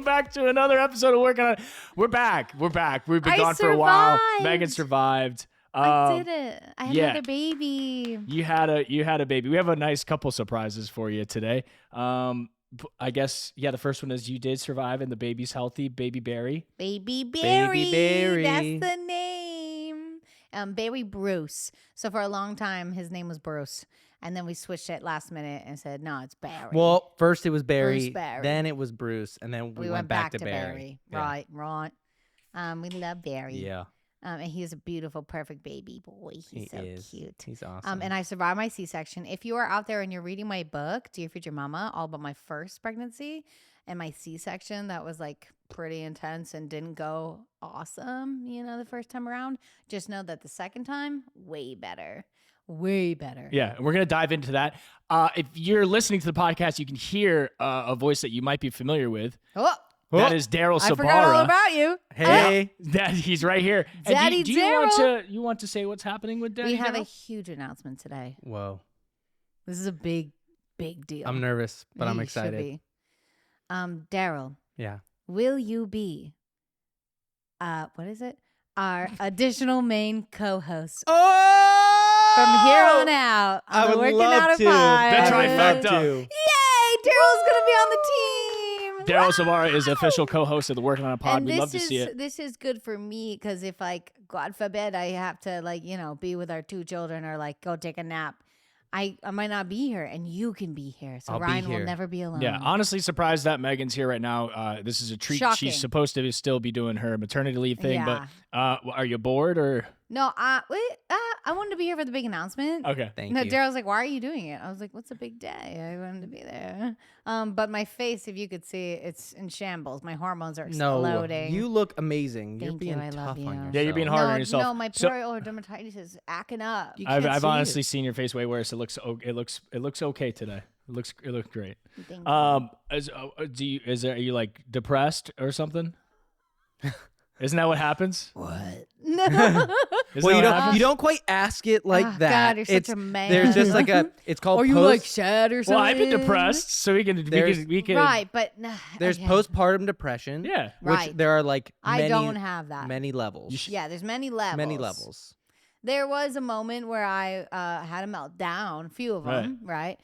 Welcome back to another episode of Working On It. We're back. We've been gone for a while. Megan survived. I did it. I had another baby. You had a baby. We have a nice couple surprises for you today. I guess, the first one is you did survive and the baby's healthy. Baby Barry. Baby Barry. Baby Barry. That's the name. Barry Bruce. So for a long time, his name was Bruce. And then we switched it last minute and said, no, it's Barry. Well, first it was Barry, Barry. then it was Bruce, and then we went back to Barry. Yeah. Right. We love Barry. Yeah. And he's a beautiful, perfect baby boy. He's so cute. He's awesome. And I survived my C-section. If you are out there and you're reading my book, Dear Future Mama, all about my first pregnancy and my C-section, that was like pretty intense and didn't go awesome, the first time around. Just know that the second time, way better. Way better. Yeah, and we're going to dive into that. If you're listening to the podcast, you can hear a voice that you might be familiar with. Oh. That is Daryl Sabara. I forgot all about you. Hey. He's right here. Daddy and do you want to say what's happening with Daddy We have Daryl? a huge announcement today. Whoa. This is a big, big deal. I'm nervous, but I'm You excited. should be. Daryl, Yeah. will you be, what is it? Our additional main co-host. Oh! From here on out, I on the would Working love Out to. Pod. That's I would love trifecta. to. Yay! Daryl's gonna be on the team. Daryl Sabara is official co-host of the Working On It pod. And We'd this love to see it. This is good for me because if, God forbid, I have to, be with our two children or, go take a nap, I might not be here, and you can be here. So I'll be Ryan will here. never be alone. Yeah, honestly surprised that Megan's here right now. This is a treat. Shocking. She's supposed to still be doing her maternity leave thing, Yeah. but are you bored or? No, I wanted to be here for the big announcement. Okay. Thank No, you. Daryl's like, why are you doing it? I was like, what's a big day? I wanted to be there. But my face, if you could see, it's in shambles. My hormones are exploding. You look amazing. You're Thank being you, I love tough on you. yourself. Yeah, you're being hard on yourself. No, my So- perioral dermatitis is acting up. You can't I've see honestly it. seen your face way worse. It looks okay today. It looks great. Thank you. Are you like depressed or something? Isn't that what happens? What? Isn't Well, that what happens? you don't quite ask it like Oh, that. God, you're such a man. There's just like it's called Are you post. sad or something? Well, I've been depressed, so we can. Right, but There's okay. postpartum depression. Yeah. Which Right. there are many, I don't have that. many levels. Yeah, there's many levels. Many levels. There was a moment where I had a meltdown, a few of them, right?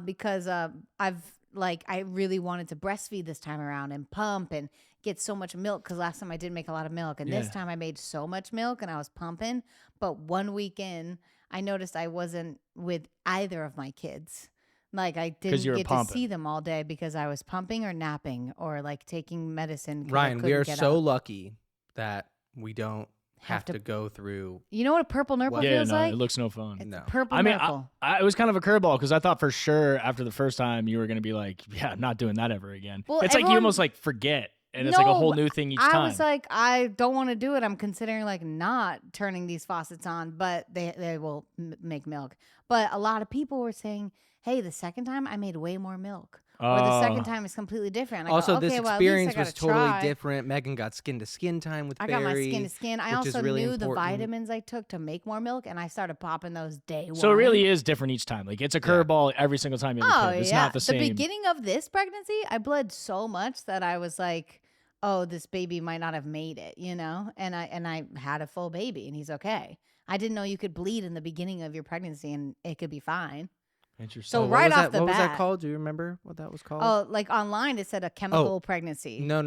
Because I really wanted to breastfeed this time around and pump and get so much milk because last time I did make a lot of milk. And this time I made so much milk and I was pumping. But 1 week in, I noticed I wasn't with either of my kids. Like I didn't get to see them all day because I was pumping or napping or taking medicine. Ryan, we are so lucky that we don't have to go through. You know what a purple nurple feels like? It looks no fun. It's No. a purple I mean, nurple. it was kind of a curveball because I thought for sure after the first time you were going to be like, yeah, I'm not doing that ever again. Well, it's like you almost forget, and it's like a whole new thing each time. I was like, I don't want to do it. I'm considering not turning these faucets on, but they will make milk. But a lot of people were saying, hey, the second time I made way more milk. Or the second time is completely different. I Also, go, this okay, well, at least I experience was gotta totally try. different. Megan got skin to skin time with I Barry. got my skin to skin. I which is also really knew the important. vitamins I took to make more milk, and I started popping those day one. So it really is different each time. Like it's a curveball every single time you have a kid. It's not the same. The beginning of this pregnancy, I bled so much that I was like, oh, this baby might not have made it, And I had a full baby, and he's okay. I didn't know you could bleed in the beginning of your pregnancy, and it could be fine. Interesting. So What right was off that, the what bat. was that called? Do you remember what that was called? Oh, like online it said a chemical pregnancy. No.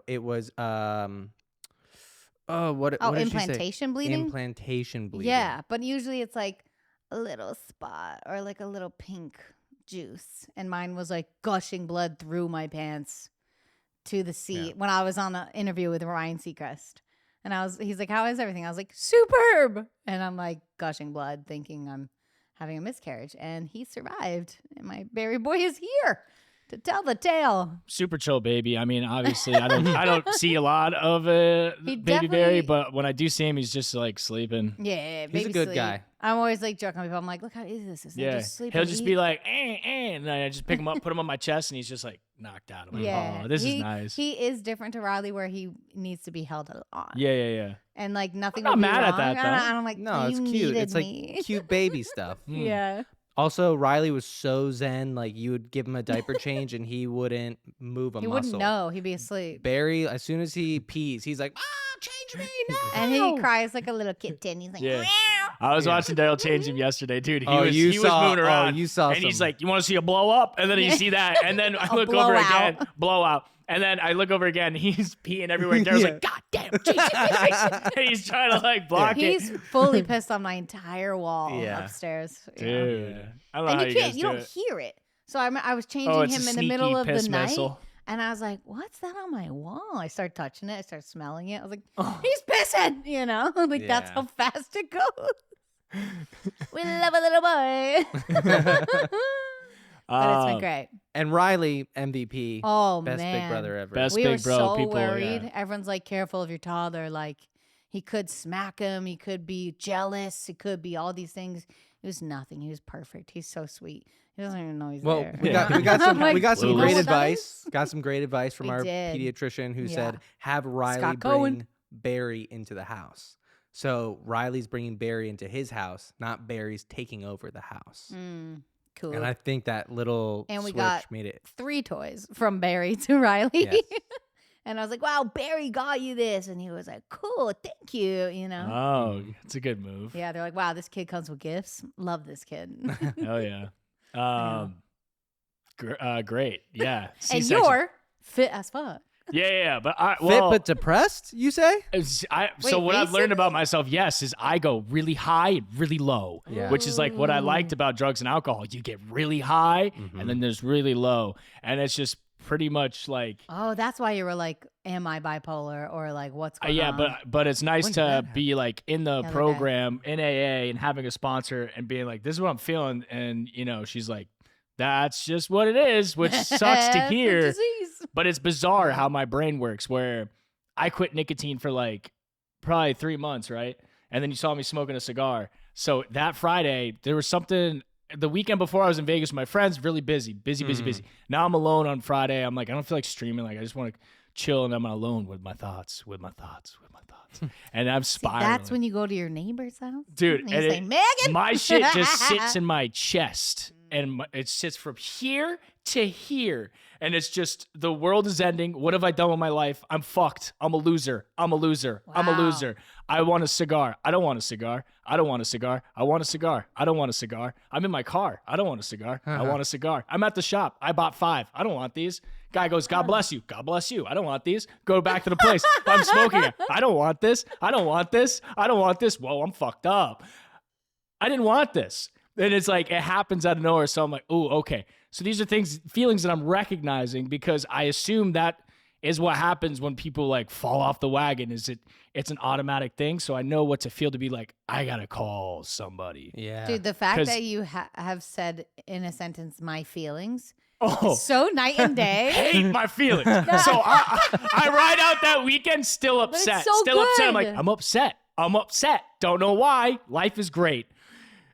It was what did she say? Implantation bleeding? Implantation bleeding. Yeah, but usually it's like a little spot or like a little pink juice. And mine was like gushing blood through my pants to the seat when I was on the interview with Ryan Seacrest. And he's like, how is everything? I was like, superb. And I'm like gushing blood thinking I'm having a miscarriage. And he survived. And my Barry boy is here to tell the tale. Super chill baby. I mean, obviously, I don't see a lot of baby Barry, but when I do see him, he's just like sleeping. Yeah, He's a good guy. I'm always like joking with people. I'm like, look how easy this is. They're Yeah, just sleeping. he'll just be like, and I just pick him up, put him on my chest, and he's just like knocked out. I'm like, oh, this is nice. He is different to Riley, where he needs to be held on. Yeah. And like nothing. I'm would not be mad at wrong. that, though. And I'm like, No, it's you cute. needed It's like me. cute baby stuff. Yeah. Also, Riley was so zen. Like, you would give him a diaper change and he wouldn't move a He muscle. wouldn't know. He'd be asleep. Barry, as soon as he pees, he's like, change me, no. And he cries like a little kitten. He's like, Yeah. meow. I was watching Daryl change him yesterday, dude. He was saw, moving around. you saw and he's some- like, you want to see a blow up? And then you see that. And then I look over blowout. again, blowout. And then I look over again. He's peeing everywhere. And Daryl's like, God damn, Jesus. And he's trying to like block it. He's fully pissed on my entire wall Yeah. upstairs. Dude. I don't know And how you you can't, guys you do don't it. hear it. So I was changing Oh, it's him a in the middle sneaky of the piss night. missile. And I was like, what's that on my wall? I started touching it. I started smelling it. I was like, he's pissing, you know? Like, that's Yeah. how fast it goes. We love a little boy. But it's been great. And Riley, MVP. Oh, best man. Big Brother ever. Best We big were bro. so People, worried. yeah. Everyone's like, careful of your toddler. Like, he could smack him. He could be jealous. He could be all these things. It was nothing. He was perfect. He's so sweet. He doesn't even know he's Well, there. we Yeah. got some I'm like, we got some "You know great what that advice. is?" Got some great advice from We our did. pediatrician who Yeah. said have Riley Scott bring Cohen. Barry into the house. So Riley's bringing Barry into his house, not Barry's taking over the house. Cool. And I think that little And we switch got made it. 3 toys from Barry to Riley. Yes. And I was like, wow, Barry got you this. And he was like, cool, thank you, you know? Oh, it's a good move. Yeah, they're like, wow, this kid comes with gifts. Love this kid. Hell yeah. Great. Yeah. And C-section. you're fit as fuck. Yeah. But I, Fit well, but depressed, you say? so what I've learned recently? about myself, yes, is I go really high and really low, Yeah. which is like what I liked about drugs and alcohol. You get really high and then there's really low. And it's just pretty much like, Oh, that's why you were like, am I bipolar? Or like, what's going yeah, on? but it's nice When did to that be like in the okay. program in AA and having a sponsor and being like, this is what I'm feeling. And, you know, she's like, that's just what it is, which sucks to It's a hear. disease. But it's bizarre how my brain works where I quit nicotine for like probably 3 months, right? And then you saw me smoking a cigar. So that Friday, there was something the weekend before I was in Vegas with my friends, really busy. Now I'm alone on Friday. I'm like, I don't feel like streaming. Like I just want to chill and I'm alone with my thoughts. And I'm spiraling. That's when you go to your neighbor's house? Dude, And you and say, Megan! my shit just sits in my chest and it sits from here to here. And it's just the world is ending. What have I done with my life? I'm fucked. I'm a loser. I'm a loser. I want a cigar. I don't want a cigar. I don't want a cigar. I want a cigar. I don't want a cigar. I'm in my car. I don't want a cigar. I want a cigar. I'm at the shop. I bought 5. I don't want these. Guy goes, God bless you. God bless you. I don't want these. Go back to the place. I'm smoking it. I don't want this. I don't want this. I don't want this. Whoa, I'm fucked up. I didn't want this. And it's like, it happens out of nowhere. So I'm like, oh, okay. So these are feelings that I'm recognizing because I assume that is what happens when people like fall off the wagon. It's an automatic thing. So I know what to feel to be like, I got to call somebody. Yeah. Dude, the fact 'Cause- that you have said in a sentence, my feelings, Oh, so night and day. hate my feelings. So I ride out that weekend still upset. it's so Still upset. I'm good. like, I'm upset. Don't know why. Life is great.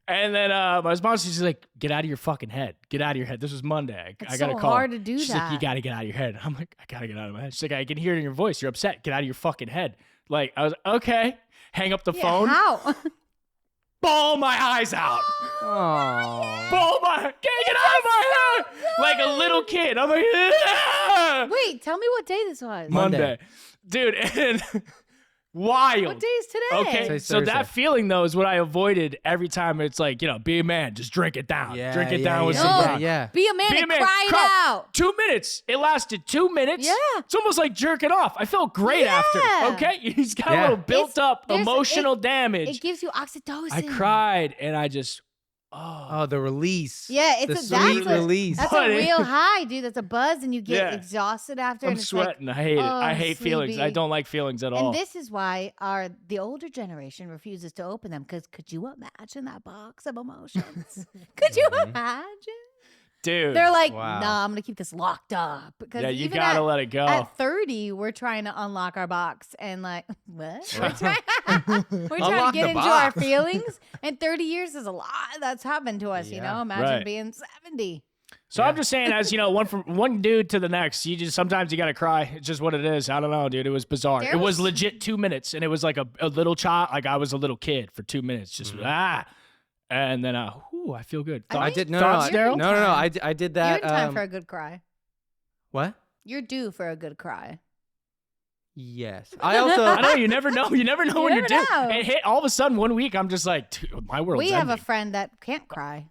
And then my sponsor, she's like, get out of your fucking head. Get out of your head. This was Monday. I It's got to so call. hard to do She's like, you that. got to get out of your head. I'm like, I got to get out of my head. She's like, I can hear it in your voice. You're upset. Get out of your fucking head. Like, I was okay. Hang up the Yeah, phone. how? Bawl my eyes out. Oh. Bawl my, can't get out of my head. Like a little kid. I'm like, "Ah!" Wait, tell me what day this was. Monday. Dude, and wild. What day is today? Okay, Say so that Thursday. feeling though is what I avoided every time. It's like, be a man, just drink it down. Drink it down with yeah. some No. brown. Yeah. Be a man Be a and man, cry it cry. out. 2 minutes. It lasted 2 minutes. Yeah. It's almost like jerking off. I felt great after. Yeah. Okay, he's got Yeah. a little built up there's- emotional damage. It gives you oxytocin. I cried and I just, Oh, the release. Yeah, it's the a- sweet that's a- release. That's But a it- real high, dude. That's a buzz, and you get Yeah. exhausted after. I'm and it's like, sweating. I hate it. I oh, hate feelings. I sleepy. don't like feelings at all. and this is why the older generation refuses to open them. Because could you imagine that box of emotions? Could you imagine? Dude. They're like, Wow. nah, I'm gonna keep this locked up. Because yeah, you even gotta let it go. At 30, we're trying to unlock our box and like, what? We're trying to Unlock get the into our box. feelings. And 30 years is a lot that's happened to us, you Yeah. know? Imagine Right. being 70. So I'm just saying, as you know, one dude to the next, sometimes you gotta cry. It's just what it is. I don't know, dude. It was bizarre. There It was was- legit 2 minutes, and it was like a little child, like I was a little kid for 2 minutes. Just and then I feel good. I did Thoughts, Daryl? No. I did that. You're in time for a good cry. What? You're due for a good cry. Yes. I also. I know, you never know. You never know when you're never due. know. And all of a sudden, one week, I'm just like, dude, my world's We have a ending. friend that can't cry.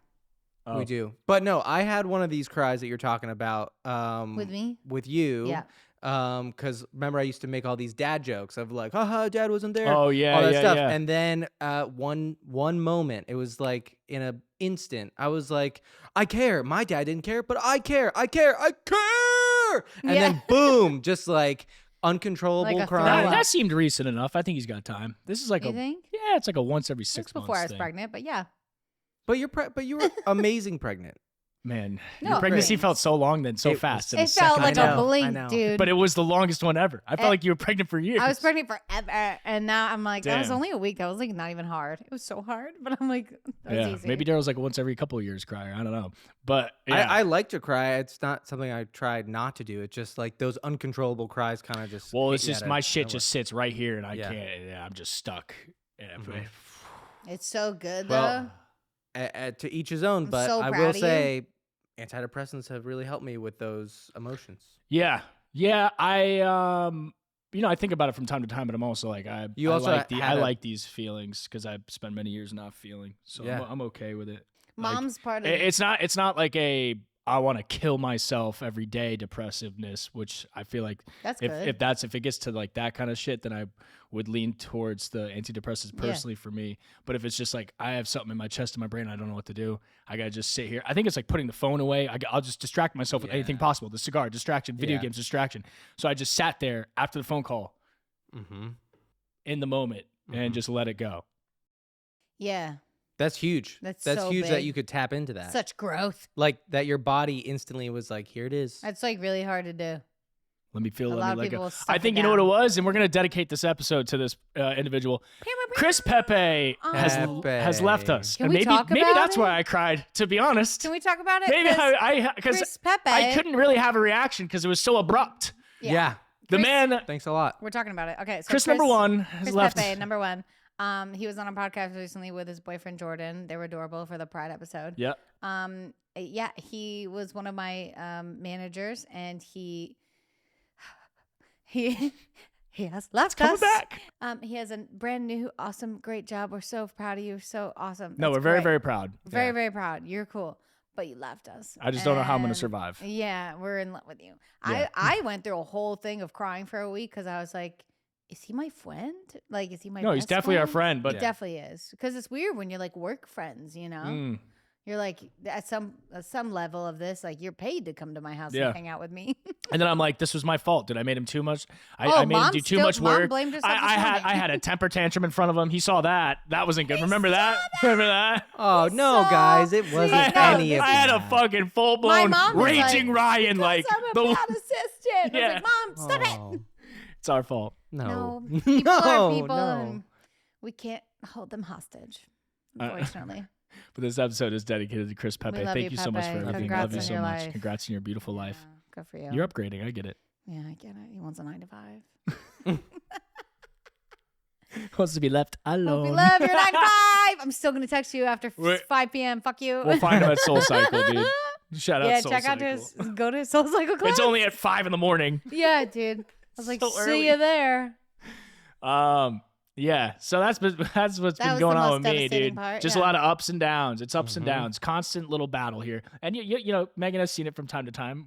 Oh. We do. But no, I had one of these cries that you're talking about. With me? With you. Yeah. Because remember, I used to make all these dad jokes of like, haha, dad wasn't there. Oh, yeah, all that yeah, stuff. yeah. And then one moment, it was like in an instant, I was like, I care. My dad didn't care, but I care. I care. I care. And Yeah. then boom, just like uncontrollable Like a crying. throw That seemed recent enough. I think he's got time. This is like You think? yeah, it's like a once every It's 6 months before I was thing. pregnant, but yeah. But you were amazing pregnant. Man, No, your pregnancy great. felt so long then so It fast. was- in a It felt second. like I a know, I blink, know. dude. But it was the longest one ever. I felt like you were pregnant for years. I was pregnant forever, and now I'm like, that was Damn. only a week. That was like not even hard. It was so hard, but I'm like, that was Yeah, easy. maybe Daryl's like a once every couple of years crier. I don't know, but yeah. I like to cry. It's not something I tried not to do. It's just like those uncontrollable cries kind of just. well, hit it's you just out of my shit nowhere. just sits right here, and I Yeah. can't. Yeah, I'm just stuck. Yeah, Mhm. It's so good though. Well, to each his own, I'm but so I proud will of you. say antidepressants have really helped me with those emotions. yeah. I I think about it from time to time, but I'm also like I like these feelings because I've spent many years not feeling, so Yeah. I'm okay with it. Like, Mom's part of it's not like a I want to kill myself every day depressiveness, which I feel like That's if good. if it gets to like that kind of shit, then I would lean towards the antidepressants Yeah. personally for me. But if it's just like I have something in my chest and my brain, I don't know what to do. I gotta just sit here. I think it's like putting the phone away. I'll just distract myself with anything Yeah. possible. The cigar, distraction. Video Yeah. games, distraction. So I just sat there after the phone call Mm-hmm. in the moment and Mhm. just let it go. Yeah. That's huge. That's That's so huge that big. you could tap into that. Such growth. Like that your body instantly was like, here it is. That's like really hard to do. Let me feel. A Let lot me of let people go. will stuff I it think you know what it down. was, and we're gonna dedicate this episode to this individual. Chris Pepe has Pepe. left us. Can And we maybe talk maybe about that's it? why I cried. To be honest, Can we talk about it? maybe 'Cause because Chris Pepe. I couldn't really have a reaction because it was so abrupt. Yeah. The Chris- man, Thanks a lot. We're talking about it. Okay. So Chris number one, has Chris left. Pepe, number one. He was on a podcast recently with his boyfriend Jordan. They were adorable for the Pride episode. Yeah, Yeah, he was one of my managers, and he has left coming us. back. He has a brand new, awesome, great job. We're so proud of you. So awesome. No, That's we're very great. very proud. very, Yeah. very proud. You're cool, but you left us. I just don't know how I'm gonna And survive. Yeah, we're in love with you. Yeah. I went through a whole thing of crying for a week because I was like, is he my friend? Like, is he my No, he's best definitely our friend, He but Yeah. definitely is, because it's weird when you're like work friends, you know? Mm, You're like at some level of this, like you're paid to come to my house Yeah. and hang out with me. and then I'm like, this was my fault. Did I made him too much? I Oh, made him Mom do too still- much Mom work. blamed herself this I morning. had a temper tantrum in front of him. He saw that. That wasn't good. Remember that? Remember that? Oh no, saw- guys, it wasn't I any of I had a that. fucking full blown mom was raging like, Ryan like I'm a the bad assistant. I Yeah. was like, Mom, stop Oh, it. It's our fault. No. No, people are people, no. and we can't hold them hostage, unfortunately. But this episode is dedicated to Chris Pepe. love Thank you, you so much for Pepe. everything. Congrats Love you on so your much. life. Congrats on your beautiful life. Yeah, good for you. You're upgrading. I get it. Yeah, I get it. He wants a 9 to 5. Wants to be left Hope alone. you love your 9 to 5. I'm still gonna text you after Wait. 5 p.m. Fuck you. We'll find him at Soul Cycle, dude. Shout out Yeah, Soul check Cycle. out his go to his Soul Cycle class. It's only at 5 a.m. Yeah, dude. I was like, So see early. you there. Yeah. So that's what's That been was going the on most with me, devastating dude. part, Just yeah. a lot of ups and downs. It's ups and Mhm. downs. Constant little battle here. And you know, Megan has seen it from time to time.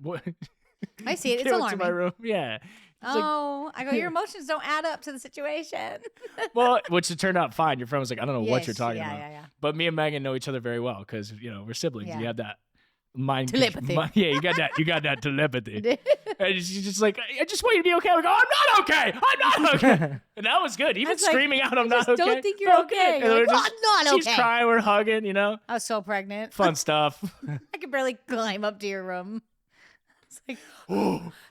I see it. It's Go to my alarming. room. Yeah. It's like, Oh, I go, your emotions don't add up to the situation. well, which it turned out fine. Your friend was like, I don't know what Yes, you're talking yeah, about. Yeah, But me and Megan know each other very well because we're siblings. Yeah. You have that mind Telepathy. yeah, you got that. You got that telepathy. And she's just like, I just want you to be okay. We go, I'm not okay. I'm not okay. And that was good. Even was like, screaming out, I'm not just okay. don't think you're okay. And You're we're like, "Oh, I'm not She's okay." crying. We're hugging. You know, I was so pregnant. fun stuff. I could barely climb up to your room. It's like,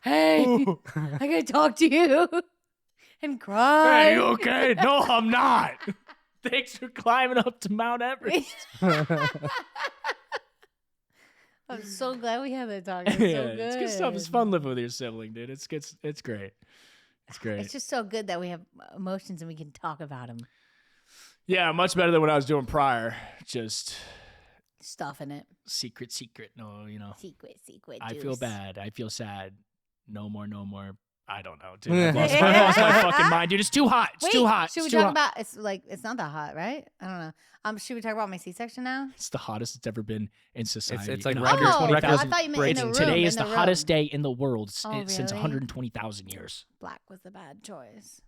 hey, I gotta talk to you and cry. Hey, you okay? No, I'm not. Thanks for climbing up to Mount Everest. I'm so glad we had that talk. It's Yeah, so good. it's good stuff. It's fun living with your sibling, dude. It's great. It's great. It's just so good that we have emotions and we can talk about them. Yeah, much better than what I was doing prior. Just Stuffing it. secret. No, Secret. I feel juice. bad. I feel sad. No more. I don't know, dude. I lost my fucking mind, dude. It's too hot. It's Wait, too hot. should we It's too talk hot. about? It's not that hot, right? I don't know. Should we talk about my C-section now? It's the hottest it's ever been in society. it's like in record- 120,000 I thought you meant in the room. Today is in the room. hottest day in the world Oh, since really? 120,000 years. Black was the bad choice.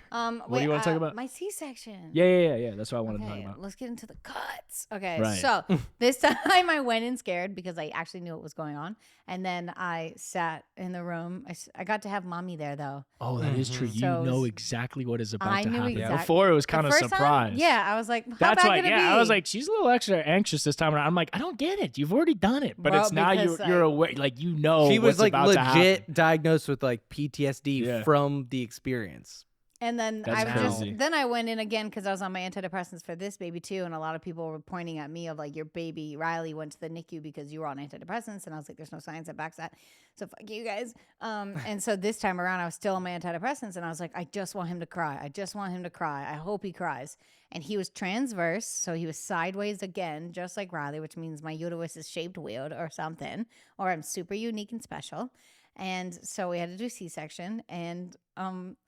What do you want to talk about? My C-section. Yeah. That's what I wanted to talk Okay, about. let's get into the cuts. Okay, Right. so this time I went in scared because I actually knew what was going on, and then I sat in the room. I got to have mommy there though. Oh, that is true. You So know exactly what is about I to knew happen. exact- Before it was kind The of first time, surprise. yeah, I was like, how That's bad why. could it be? Yeah, I was like, she's a little extra anxious this time around. I'm like, I don't get it. You've already done it, but Well, it's now because, you're aware. Like you know, She was what's like about to happen. legit diagnosed with like PTSD Yeah. from the experience. And then That's crazy. then I went in again because I was on my antidepressants for this baby too, and a lot of people were pointing at me of like, your baby Riley went to the NICU because you were on antidepressants, and I was like, there's no science that backs that, so fuck you guys. And so this time around I was still on my antidepressants, and I was like, I just want him to cry. I hope he cries. And he was transverse, so he was sideways again, just like Riley, which means my uterus is shaped weird or something, or I'm super unique and special. And so we had to do C-section, and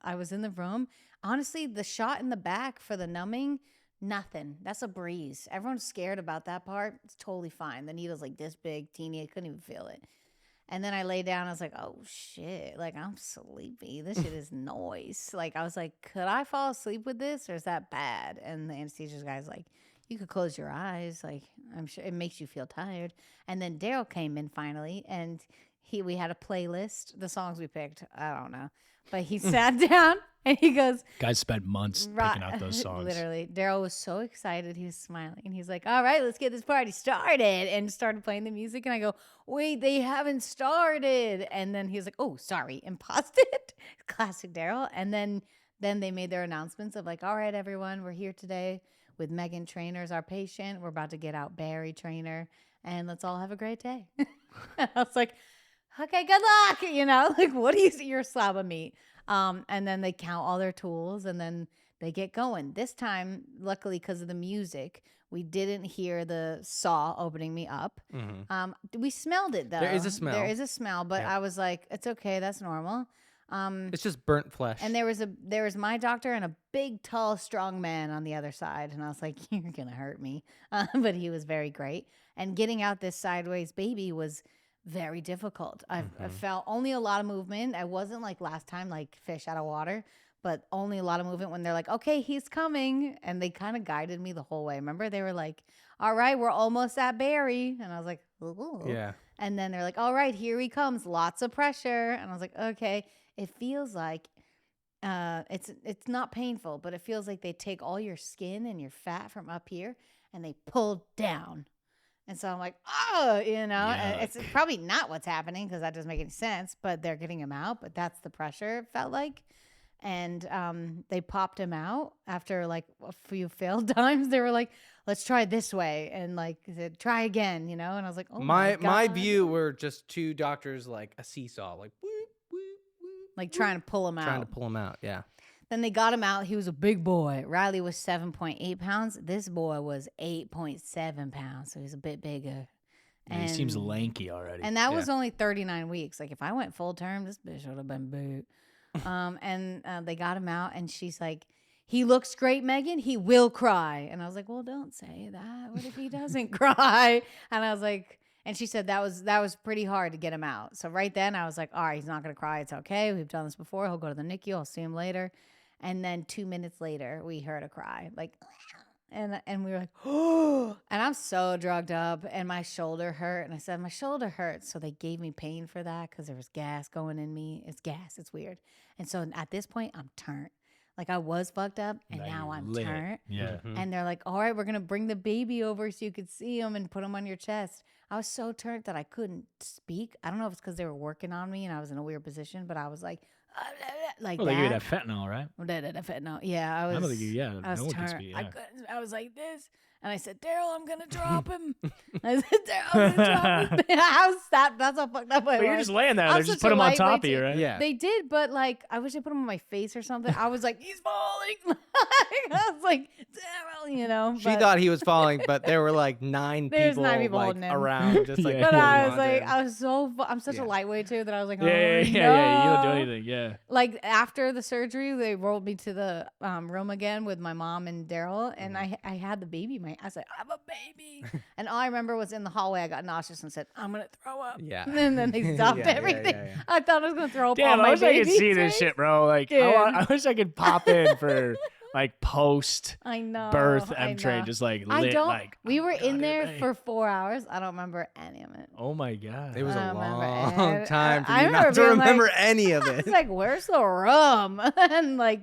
I was in the room. Honestly, the shot in the back for the numbing, nothing. That's a breeze. Everyone's scared about that part. It's totally fine. The needle's like this big, teeny. I couldn't even feel it. And then I lay down. I was like, oh, shit. Like, I'm sleepy. This shit is noise. Like, I was like, could I fall asleep with this, or is that bad? And the anesthesia guy's like, you could close your eyes. Like, I'm sure it makes you feel tired. And then Daryl came in finally, and we had a playlist, the songs we picked, I don't know. But he sat down and he goes, Guys spent months picking out those songs. Literally. Daryl was so excited. He was smiling. And he's like, all right, let's get this party started. And started playing the music. And I go, wait, they haven't started. And then he was like, oh, sorry, and paused it. Classic Daryl. And then they made their announcements of like, all right, everyone, we're here today with Meghan Trainor as our patient. We're about to get out Barry Trainor. And let's all have a great day. I was like, okay, good luck. Like, what do you see? You're a slab of meat. And then they count all their tools, and then they get going. This time, luckily, because of the music, we didn't hear the saw opening me up. We smelled it, though. There is a smell. But Yeah. I was like, it's okay. That's normal. It's just burnt flesh. And there was my doctor and a big, tall, strong man on the other side. And I was like, you're going to hurt me. But he was very great. And getting out this sideways baby was very difficult. I felt only a lot of movement. I wasn't like last time, like fish out of water, but only a lot of movement when they're like, okay, he's coming. And they kind of guided me the whole way. Remember, they were like, all right, we're almost at Barry. And I was like, ooh. Yeah. And then they're like, all right, here he comes. Lots of pressure. And I was like, okay. It feels like it's not painful, but it feels like they take all your skin and your fat from up here and they pull down. And so I'm like, oh, and it's probably not what's happening because that doesn't make any sense, but they're getting him out. But that's the pressure it felt like. And they popped him out after like a few failed times. They were like, let's try it this way. And like, said, try again, And I was like, oh my God. My view were just two doctors like a seesaw, like whoop, whoop, whoop, Like trying to pull him out. trying to pull him out. Yeah. Then they got him out. He was a big boy. Riley was 7.8 pounds. This boy was 8.7 pounds. So he's a bit bigger. Yeah, he seems lanky already. And that was only 39 weeks. Like if I went full term, this bitch would have been big. And they got him out, and she's like, he looks great, Megan. He will cry. And I was like, well, don't say that. What if he doesn't cry? And I was like, and she said that was pretty hard to get him out. So right then I was like, all right, he's not going to cry. It's okay. We've done this before. He'll go to the NICU. I'll see him later. And then 2 minutes later, we heard a cry, like, and we were like, oh, and I'm so drugged up, and my shoulder hurt. And I said, my shoulder hurts. So they gave me pain for that because there was gas going in me. It's gas. It's weird. And so at this point, I'm turned. Like I was fucked up, and now I'm lit. turned. Yeah. And they're like, all right, we're going to bring the baby over so you could see him and put him on your chest. I was so turned that I couldn't speak. I don't know if it's because they were working on me and I was in a weird position, but I was like, like Well, that. they give you that fentanyl, right? Fentanyl. Yeah, I was. I don't think I was no one can turned. speak. I Yeah. couldn't. I was like this, and I said, Daryl, I'm gonna drop him. I said, Daryl, I'm gonna drop him. I was that. That's how fucked up I was. But you're just laying there. I'm They just such put a him on top lightweight of you, too. right? Yeah. They did, but like, I wish they put him on my face or something. I was like, he's falling. I was like, you know. She but- thought he was falling, but there were like 9 There's people, 9 people like holding him. around, just like. Yeah. But I holding was onto like, him. I was so, I'm such Yeah. a lightweight too that I was like, oh, Yeah. You don't do anything. Yeah. Like after the surgery, they rolled me to the room again with my mom and Daryl, and I had the baby. I was like, I have a baby, and all I remember was in the hallway, I got nauseous and said, I'm gonna throw up. Yeah. And then they stopped Yeah, yeah, everything. yeah. I thought I was gonna throw up on Damn, my I wish I baby's could see this face. shit, bro. Like, Dude. I wish I could pop in for like post I know. birth I M train, know. just like I lit. don't. Like, we oh were my God, in there baby. for 4 hours. I don't remember any of it. Oh my God. It was I a don't remember long any- time for I you remember not to being remember like- any of I it. was like, "Where's the rum?" And like,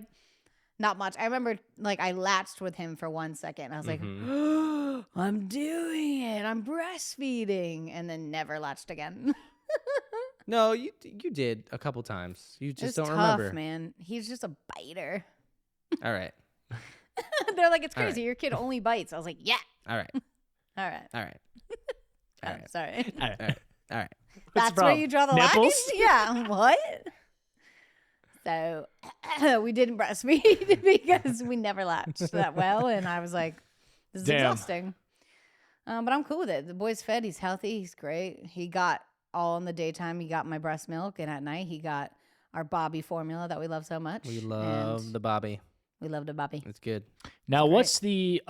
not much. I remember like I latched with him for 1 second. I was like, "I'm doing it. I'm breastfeeding," and then never latched again. No, you did a couple times. You It's just don't tough, remember. man. He's just a biter. All right. They're like, "It's All right. crazy. Your kid only bites." I was like, "Yeah, All right. all right." All right. All right. Sorry. All right. All right. What's the That's where problem? you draw the Nipples? line. Yeah. What? So we didn't breastfeed because we never latched that well, and I was like, "This is Damn. exhausting." But I'm cool with it. The boy's fed. He's healthy. He's great. He got all in the daytime. He got my breast milk, and at night he got our Bobby formula that we love so much. We love and the Bobby. we love the Bobby. It's good. Now, great. what's the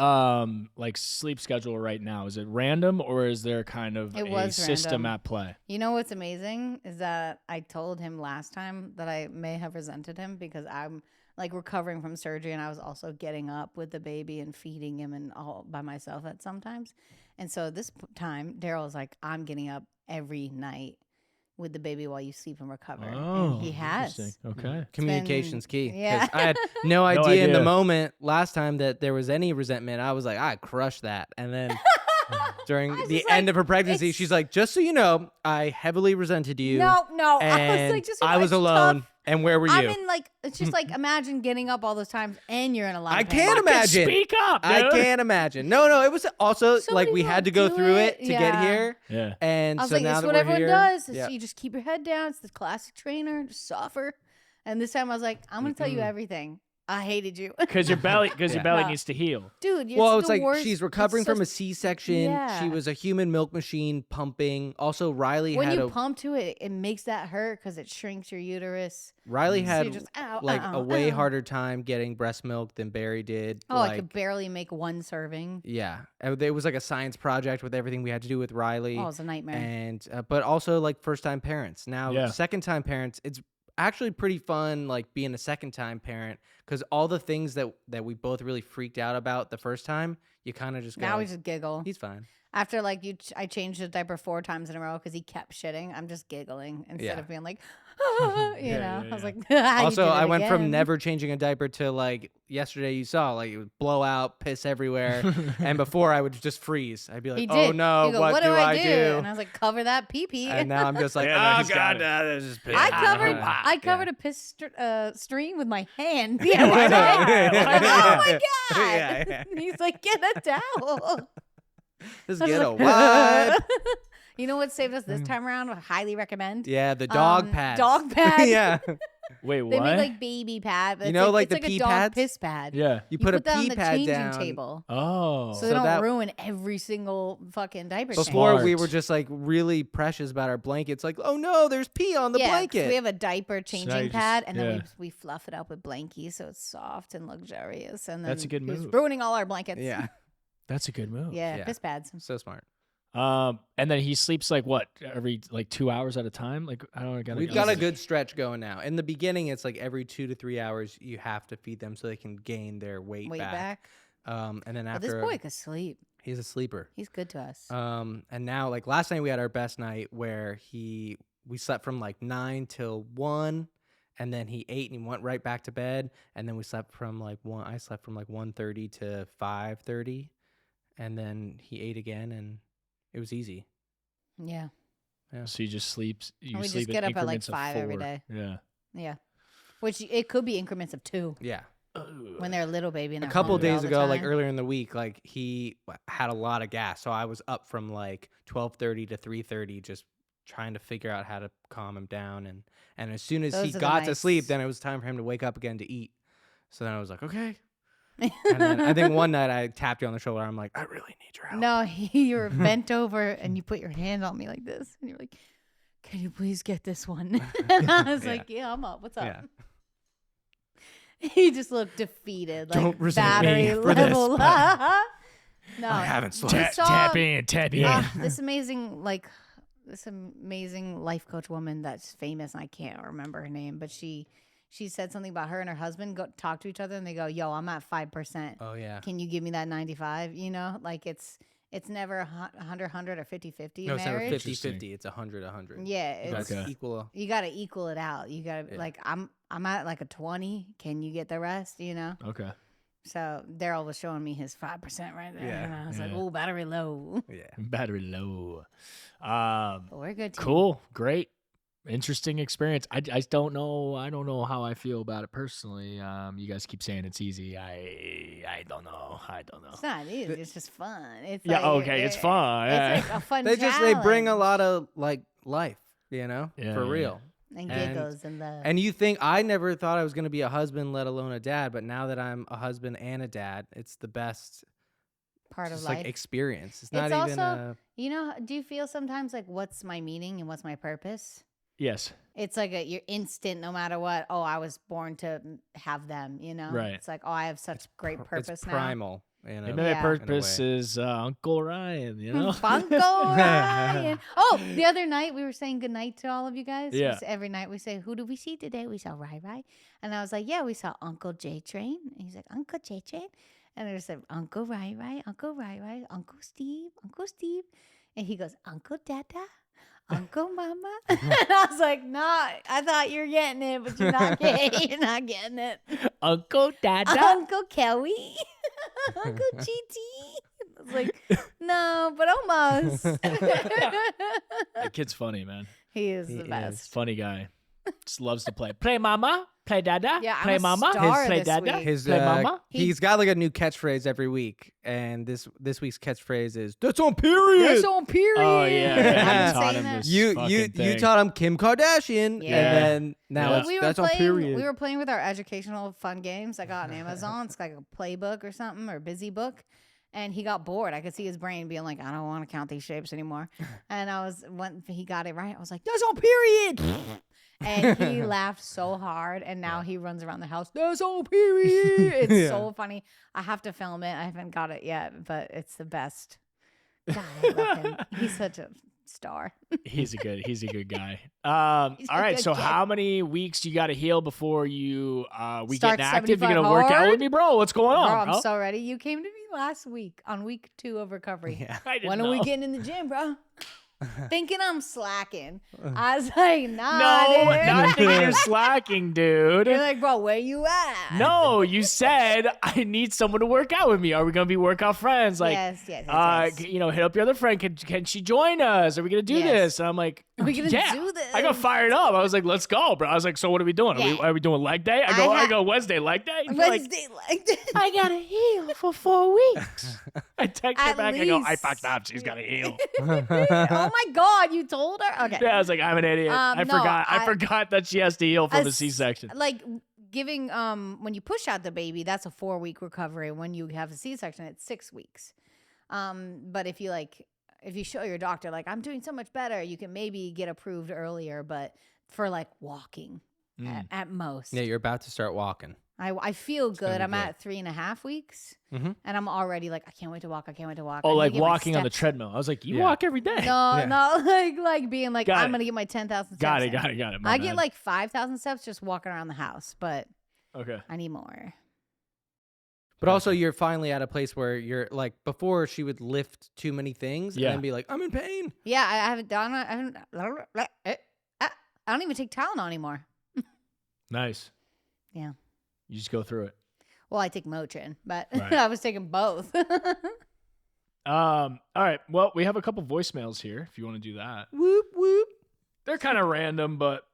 like sleep schedule right now? Is it random or is there kind of It a was system random. at play? You know what's amazing is that I told him last time that I may have resented him because I'm like recovering from surgery and I was also getting up with the baby and feeding him and all by myself at sometimes. And so this time, Daryl was like, I'm getting up every night with the baby while you sleep and recover. And he has. interesting. Okay. Communication's key. 'Cause yeah. I had no idea in the idea. moment last time that there was any resentment. I was like, I crushed that. And then during was the just end like, of her pregnancy, it's- she's like, just so you know, I heavily resented you. No. And I was like, just so you I know, was it's alone. tough. And where were you? I'm in like, it's just like, imagine getting up all those times and you're in a lot I of pain. can't imagine. Speak up, dude. I can't imagine. No, it was also like Somebody we had won't to go do through it. it to get Yeah. here. Yeah. And I was so like, now it's that what we're everyone here, does. yeah. You just keep your head down. It's the classic trainer. Just suffer. And this time I was like, I'm going to tell you everything. I hated you. Because your belly Yeah. needs to heal. Dude, Well, it's it's the like worst. she's recovering It's so from a C-section. Yeah. She was a human milk machine pumping. Also, Riley when had you a pump to it, it makes that hurt because it shrinks your uterus. Riley So had you're just, ow, like ow, a way ow. harder time getting breast milk than Barry did. Oh, like, I could barely make one serving. yeah, it was like a science project with everything we had to do with Riley. Oh, it's a nightmare. And but also like first-time parents. Now, Yeah. second-time parents, it's actually pretty fun like being a second-time parent because all the things that we both really freaked out about the first time, you kind of just go, Now we just giggle. he's fine. After like I changed the diaper 4 times in a row because he kept shitting. I'm just giggling instead Yeah. of being like, you Yeah, know. yeah, I was yeah. like, "Ah, you Also, did it I went from again." never changing a diaper to like yesterday you saw like it would blow out, piss everywhere, and before I would just freeze. I'd be He like, did. "Oh no, You go, what do I do?" And I was like, cover that pee pee. And now I'm just like, Yeah, no, "Oh he's got god, it. this is piss." I covered Yeah. a piss stream with my hand. Yeah, why not? I was like, oh my god! Yeah, yeah. And he's like, get a towel. Just I was get a like, wipe. You know what saved us this time around? I highly recommend. Yeah, the dog pads. Dog pads. Yeah, Wait, They what? make like baby pad. But You it's know, like it's the like pee a dog pads? piss pad. yeah. you put a that on pee the pad changing down. table. Oh. So So they don't that- ruin every single fucking diaper change. Before we Smart. were just like really precious about our blankets, like, oh no, there's pee on the 'cause blanket. we have a diaper you changing just- pad, and then yeah. we fluff it up with blankies so it's soft and luxurious. And then That's a good he was move. ruining all our blankets. Yeah, That's a good move. Yeah, Yeah. piss pads. so smart. And then he sleeps like what every like 2 hours at a time. Like I don't know. We've got a good stretch going now. In the beginning, it's like every 2 to 3 hours you have to feed them so they can gain their weight Way back. And then But after this boy could sleep. he's a sleeper. He's good to us. And now like last night we had our best night where we slept from like 9 till 1, and then he ate and he went right back to bed, and then we slept from like 1. I slept from like 1:30 to 5:30, and then he ate again, and it was easy. Yeah. So you just sleeps. You And we just sleep in get up at, like, increments of 5 every 4. day. Yeah. Yeah. Which it could be increments of 2 Yeah. when they're a little baby. And A they're couple hungry all days the ago, like time. earlier in the week, like he had a lot of gas, so I was up from like 12:30 to 3:30 just trying to figure out how to calm him down, and as soon as Those he are the got to sleep, nights. then it was time for him to wake up again to eat. So then I was like, okay, And then I think one night I tapped you on the shoulder. I'm like, I really need your help. No, you were bent over and you put your hand on me like this. And you're like, can you please get this one? And I was like, yeah, I'm up. What's up? Yeah. He just looked defeted. Like Don't resent me battery for this, level. but No. I haven't slept. Ta- Tap in, tap in. This amazing life coach woman that's famous. I can't remember her name, but she said something about her and her husband go talk to each other and they go, yo, I'm at 5%. Oh yeah. Can you give me that 95? You know, like it's never 100 or 50-50 No, it's never marriage. 50-50. It's 100-100. Yeah, You it's guys equal. you got to equal it out. You got to like I'm at like a 20. Can you get the rest? You know. Okay. So Daryl was showing me his 5% right there, Yeah, and I was like, yeah. "Oh, battery low." Yeah. Battery low. But we're good. Too. Cool. Great. Interesting experience. I don't know. I don't know how I feel about it personally. You guys keep saying it's easy. I don't know. I don't know. It's not easy. It's just fun. It's Yeah. like, Okay. It's fun. It's like a fun. They bring a challenge. lot of like life, you know, Yeah, for yeah. real. and giggles and love. And you think I never thought I was going to be a husband, let alone a dad, but now that I'm a husband and a dad, it's the best part of just, life. like experience. It's It's not even also- You know, do you feel sometimes like what's my meaning and what's my purpose? Yes. It's like you're instant no matter what. Oh, I was born to have them, you know? Right. It's like, oh, I have such great purpose it's now. primal, you know. Maybe Yeah. my purpose is Uncle Ryan. You know. Funko Ryan. Oh, the other night we were saying goodnight to all of you guys. Yeah. Every night we say, who did we see today? We saw Rai. And I was like, yeah, we saw Uncle J Train. And he's like, Uncle J Train. And I said, Uncle Rai, Uncle Rai, Uncle Steve. And he goes, Uncle Dada, Uncle Mama. And I was like, no, I thought you were getting it, but you're not getting, you're not getting it. Uncle Dada. Uncle Kelly, Uncle GT. I was like, no, but almost. That kid's funny, man. He is He the is. best. Funny guy. Just loves to play. Play mama. Play dada. Yeah, I'm play a mama. star Play this dada. week. His Play mama. he's got like a new catchphrase every week, and this week's catchphrase is "That's on period." That's on period. Oh yeah. I've yeah. been taught saying him that. this You fucking thing. taught him Kim Kardashian, Yeah. and then now Yeah. it's that's on period. We were playing with our educational fun games I got on Amazon. It's like a playbook or something or busy book. And he got bored. I could see his brain being like, I don't want to count these shapes anymore. And when he got it right, I was like, that's on period. And he laughed so hard. And now he runs around the house, that's on period. It's Yeah. so funny. I have to film it. I haven't got it yet, but it's the best. God, I love him. He's such a star. He's a good guy. All He's a right. good So kid. how many weeks do you got to heal before we Start get active? You're 75 gonna work out hard? with me, bro? What's going on? Bro, I'm bro? so ready. You came to me last week on week 2 of recovery. Yeah. I didn't When are we know. getting in the gym, bro? Thinking I'm slacking. I was like, nah, No, dude. not thinking you're slacking, dude. You're like, bro, where you at? No, you said I need someone to work out with me. Are we gonna be workout friends? Like, yes. Yes. you know, hit up your other friend. Can she join us? Are we gonna do Yes. this? And I'm like, Are we gonna yeah. do this? I got fired up. I was like, let's go, bro. I was like, so what are we doing? Yeah. Are we doing leg day? I go Wednesday leg day. You're like, Wednesday, like this. I gotta heal for 4 weeks. I text her At back. I go, I least. fucked up. She's gotta heal. Oh my God, you told her? Okay. Yeah, I was like, I'm an idiot. I No, forgot. I I- forgot that she has to heal from a As- C-section. Like giving when you push out the baby, that's a 4-week recovery. When you have a C-section, it's 6 weeks. But if you show your doctor like I'm doing so much better, you can maybe get approved earlier, but for like walking at most. Yeah, you're about to start walking. I feel gonna good. be I'm good. at 3.5 weeks, Mhm. and I'm already like I can't wait to walk. I can't wait to walk. Oh, I need like to get my walking on the steps. treadmill. I was like, you Yeah. walk every day. No, Yeah. no, like being like Got I'm it. gonna get my 10,000 steps. Got it. in. Got it. My I bad. get like 5,000 steps just walking around the house, but Okay. I need more. But also, you're finally at a place where you're like before she would lift too many things Yeah. and then be like, I'm in pain. Yeah, I haven't done. I don't even take Tylenol anymore. Nice. Yeah. You just go through it. Well, I take Motrin, but Right. I was taking both. All right. Well, we have a couple voicemails here if you want to do that. Whoop whoop. They're kind of random, but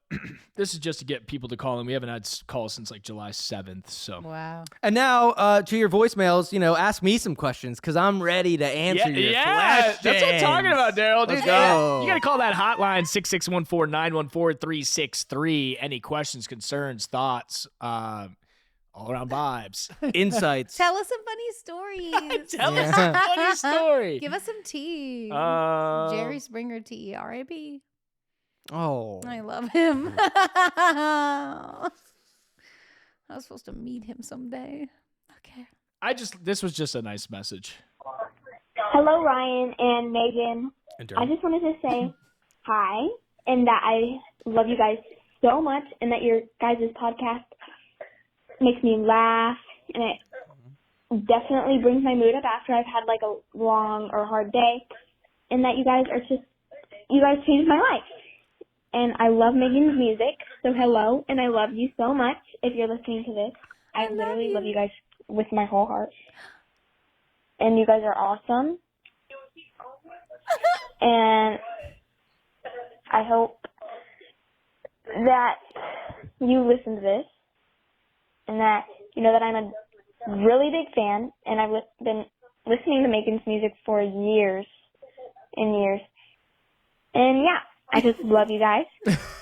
this is just to get people to call in. We haven't had calls since like July 7th. So Wow. And now to your voicemails, ask me some questions because I'm ready to answer your questions. that's what I'm talking about, Daryl. Let's Dude, go. You got to call that hotline 6614-914-363. Any questions, concerns, thoughts, all around vibes. Insights. Tell us some funny stories. Tell us a funny story. Give us some tea. Jerry Springer tea, R.I.P. Oh. I love him. I was supposed to meet him someday. Okay. This was just a nice message. Hello, Ryan and Megan. And I just wanted to say hi and that I love you guys so much and that your guys' podcast makes me laugh and it definitely brings my mood up after I've had like a long or hard day, and that you guys changed my life. And I love Megan's music, so hello, and I love you so much if you're listening to this. I literally love you guys with my whole heart. And you guys are awesome. And I hope that you listen to this and that you know that I'm a really big fan, and I've been listening to Megan's music for years and years. And yeah, I just love you guys,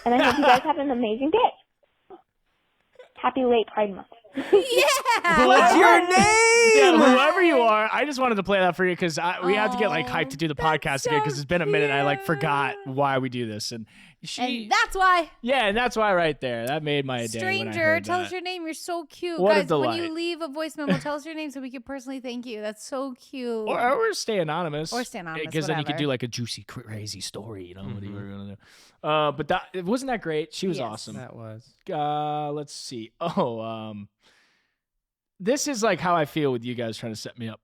and I hope you guys have an amazing day. Happy late Pride Month. Yeah. What's your name? Yeah, whoever you are, I just wanted to play that for you because we have to get like hyped to do the podcast again because it's been a minute. And I like forgot why we do this, and that's why. Yeah, and that's why right there. That made my day. Stranger, tell us your name. You're so cute. What a Guys, delight. when you leave a voice memo, tell us your name so we can personally thank you. That's so cute. Or stay anonymous. Or stay anonymous, Because then you could whatever. do like a juicy, crazy story, you know, what you were going to do. But wasn't that great? She was awesome. That was. Let's see. This is like how I feel with you guys trying to set me up.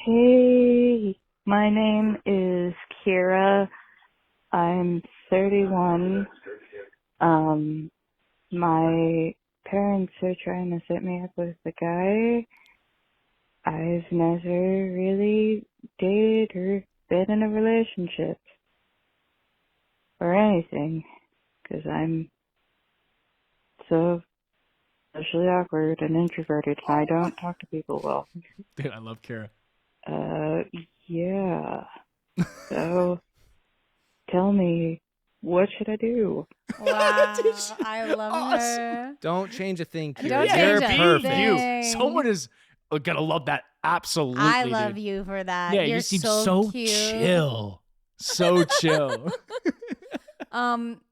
Hey, my name is Kira. I'm 31. My parents are trying to set me up with a guy. I've never really dated or been in a relationship or anything because I'm so socially awkward and introverted, and I don't talk to people well. Dude, I love Kara. Yeah. So, tell me, what should I do? Wow, I love her. Don't change a thing, Kira. Don't You're change a perfect. thing. Someone is gonna love that. Absolutely, I love dude. you for that. Yeah, You're you seem so cute. chill. So chill.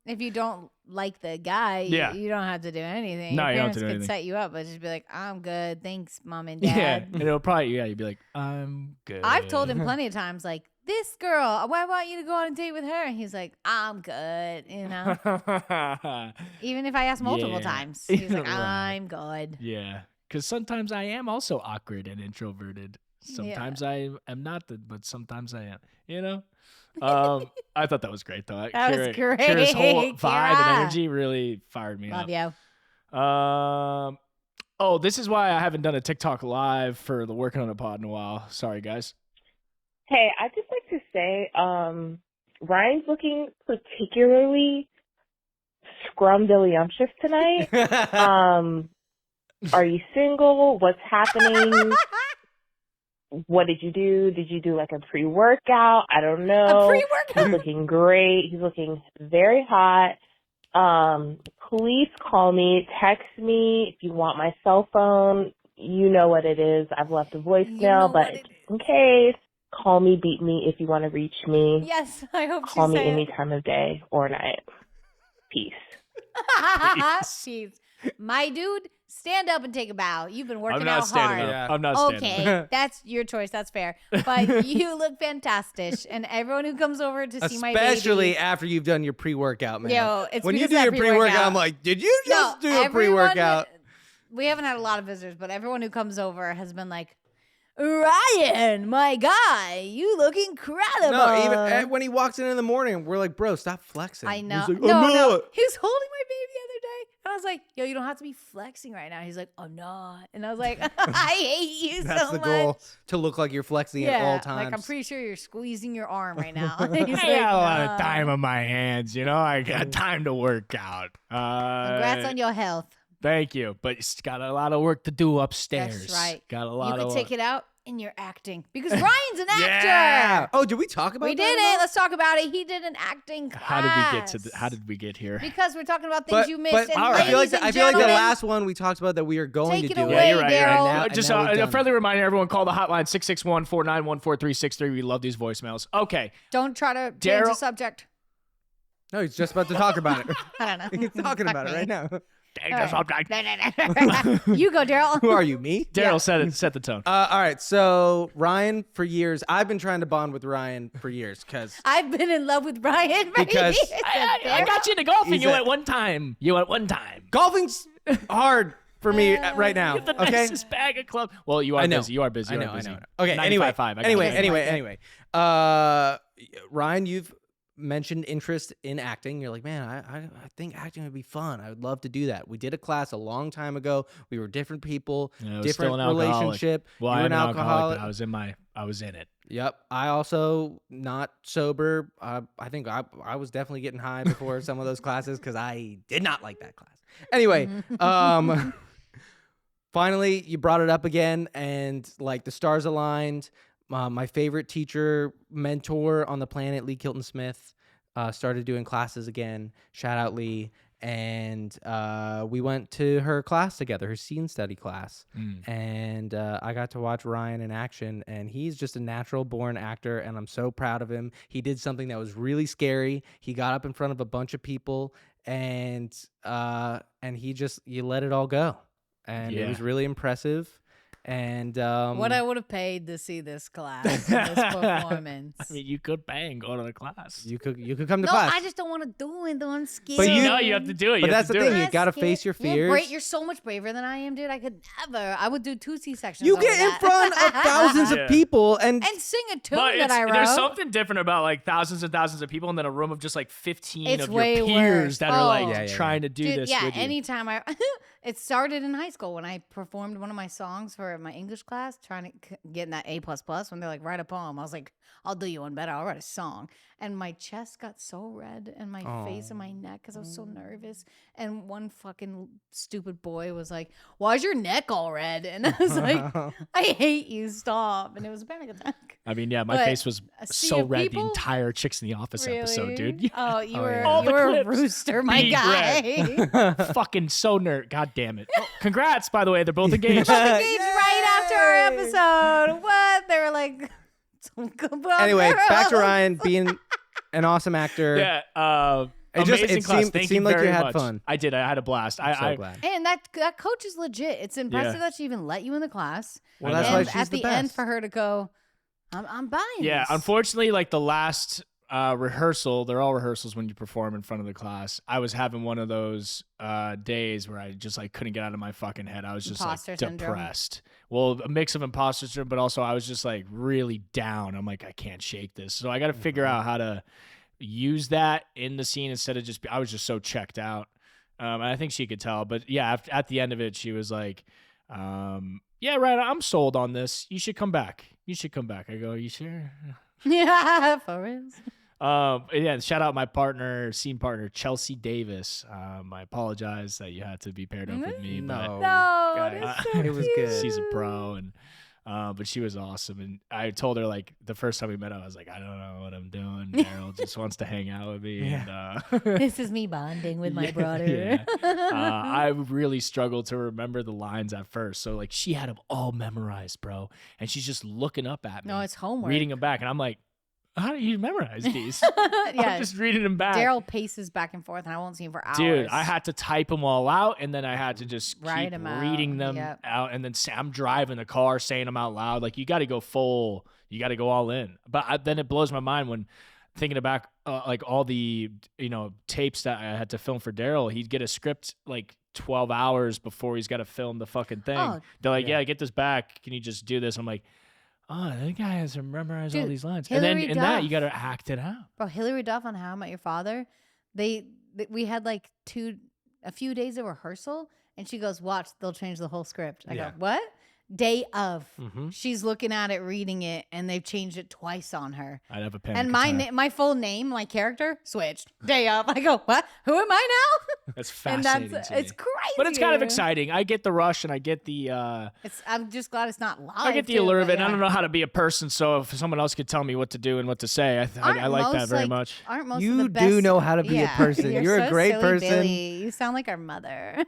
If you don't like the guy, Yeah. you don't have to do anything. No, Your you don't have parents to do could anything. set you up, but just be like, I'm good. Thanks, mom and Yeah, dad. and it'll probably you'd be like, I'm good. I've told him plenty of times, like, this girl, why want you to go on a date with her? And he's like, I'm good, you know? Even if I ask multiple Yeah. times, he's like, Right. I'm good. Yeah, because sometimes I am also awkward and introverted. Sometimes I am not, but sometimes I am. You know. I thought that was great though. That was Kira's whole great, vibe and Kira. energy really fired me Love up. you. This is why I haven't done a TikTok live for the Working on a Pod in a while. Sorry, guys. Hey, I'd just like to say, Ryan's looking particularly scrumdiddlyumptious tonight. Are you single? What's happening? What did you do? Did you do like a pre-workout? I don't know. A pre-workout? He's looking great. He's looking very hot. Please call me, text me if you want my cell phone. You know what it is. I've left a voicemail, but just in case, call me, beat me if you want to reach me. Yes, I hope Call she me said any it. time of day or night. Peace. Peace. My dude, stand up and take a bow. You've been working I'm not out standing hard. up. Yeah. I'm not standing Okay, up. that's your choice. That's fair. But you look fantastic. And everyone who comes over to see my baby. Especially after you've done your pre-workout, man. Yo, it's when you because do of your that pre-workout, I'm like, did you just do a everyone- pre-workout? We haven't had a lot of visitors, but everyone who comes over has been like, Ryan, my guy, you look incredible. No, even when he walks in the morning, we're like, bro, stop flexing. I know. He's like, no, I'm no. not. He was holding my baby the other day. And I was like, yo, you don't have to be flexing right now. He's like, I'm not. And I was like, I hate you That's so the much. goal, to look like you're flexing at all times. Like, I'm pretty sure you're squeezing your arm right now. He's I like, got a lot of "No." time on my hands, you know. I got time to work out. Congrats on your health. Thank you. But it's got a lot of work to do upstairs. That's right. Got a lot You of could take it out in your acting because Ryan's an actor. Yeah. Oh, did we talk about We that? did at all? it. Let's talk about it. He did an acting class. How did we get here? Because we're talking about things you missed. But and I feel like ladies and I feel like the gentlemen, last one we talked about that we are going Take to it do away, Yeah, you're right. You're right. Daryl. And Just now we've a done friendly reminder, everyone call the hotline 661-491-4363. We love these voicemails. Okay. don't try to change the Daryl- subject. No, he's just about to talk about it. I don't know. He's talking about it right now. You go, Daryl. Who are you, me? Daryl set the tone. All right, so Ryan, for years, I've been trying to bond with Ryan for years because I've been in love with Ryan for Because- years. I got you into golfing. He's You a- went one time. golfing's hard for me right now. You have the Okay, nicest bag of club. Well, you are I know. busy. You are busy. I You know, are busy. I know. Okay, anyway, 95.5. I got anyway, it. Ryan, you've mentioned interest in acting. You're like, man, I think acting would be fun. I would love to do that. We did a class a long time ago. We were different people, Yeah, I was different still an alcoholic. relationship. Well, you were I'm an an alcoholic. but I was in it. Yep. I also not sober. I think I was definitely getting high before some of those classes because I did not like that class. Anyway, finally you brought it up again, and like the stars aligned. My favorite teacher, mentor on the planet, Lee Kilton Smith, started doing classes again. Shout out Lee. And we went to her class together, her scene study class. And I got to watch Ryan in action, and he's just a natural born actor, and I'm so proud of him. He did something that was really scary. He got up in front of a bunch of people, and you let it all go. And it was really impressive. And What I would have paid to see this class, this performance. I mean, you could bang, go to the class. you could come to No, class. I just don't want to do it. Though I'm scared. But you have to do it. But You have that's to the do thing. it. You gotta face your fears. You're so much braver than I am, dude. I could never. I would do 2 C-sections. You over get in that. front of thousands Yeah. of people and sing a tune But that I wrote. there's something different about like thousands and thousands of people and then a room of just like 15 It's of way your peers worse. that are like Oh. Yeah. trying to do Dude, this yeah, with you. anytime it started in high school when I performed one of my songs for my English class, trying to get in that A++. When they're like, write a poem, I was like, I'll do you one better. I'll write a song. And my chest got so red and my face and my neck because I was so nervous. And one fucking stupid boy was like, why's your neck all red? And I was like, I hate you, stop. And it was a panic attack. I mean, yeah, my But face was a sea so of red people? the entire Chicks in the Office episode, Really? dude. Oh, you Oh, were, yeah. All you the were a clips. rooster, my Beat guy. Fucking so nerd. God damn it. Oh, congrats, by the way. They're both engaged. Engaged right after our episode. What? They were like, "Come on, anyway, back to girls." Ryan being an awesome actor. Yeah. It just- Amazing it class. seemed- Thank seemed you like you very had much. fun. I did. I had a blast. I'm so I glad. And that coach is legit. It's impressive Yeah. that she even let you in the class. Well, I that's know. why And she's at the the end best. for her to go, I'm buying Yeah, this. unfortunately, like the last rehearsal, they're all rehearsals when you perform in front of the class. I was having one of those days where I just like couldn't get out of my fucking head. I was just Imposter like syndrome. depressed. Well, a mix of imposter syndrome, but also I was just like really down. I'm like, I can't shake this. So I got to figure out how to use that in the scene instead of just. I was just so checked out. And I think she could tell. But yeah, at the end of it, she was like, yeah, right, I'm sold on this. You should come back. I go, you sure? Yeah, for real. Yeah, shout out my scene partner, Chelsea Davis. I apologize that you had to be paired up with me, but No. No, guys, that's so it was cute. good. she's a pro, and but she was awesome. And I told her like the first time we met, I was like, I don't know what I'm doing. Daryl just wants to hang out with me. Yeah. And, This is me bonding with my brother. yeah. I really struggled to remember the lines at first. So like she had them all memorized, bro, and she's just looking up at me. No, it's homework. reading them back, and I'm like, how do you memorize these? Yeah. I'm just reading them back. Daryl paces back and forth, and I won't see him for hours. Dude, I had to type them all out, and then I had to just Write keep 'em out, reading them yep. out, and then I'm driving the car saying them out loud. Like, you got to go full, you got to go all in. But then it blows my mind when thinking about like all the, tapes that I had to film for Daryl. He'd get a script like 12 hours before he's got to film the fucking thing. Oh. They're like, Yeah. yeah, get this back. Can you just do this? I'm like, oh, that guy has to memorize all Dude, these lines. And then Hilary in that, Duff. you got to act it out. Bro, Hilary Duff on How I Met Your Father, we had like a few days of rehearsal, and she goes, watch, they'll change the whole script. I Yeah. go, what? Day of. Mm-hmm. She's looking at it, reading it, and they've changed it twice on her. I'd have a pen. And my full name, my character, switched. Day of. I go, what? Who am I now? That's And fascinating. it's crazy. But it's kind of exciting. I get the rush and I get the I'm just glad it's not live. I get the allure of it. I don't know how to be a person, so if someone else could tell me what to do and what to say, I like that very much. Aren't most of You the best, do know how to be a person. You're a so great silly, person. Billy. You sound like our mother.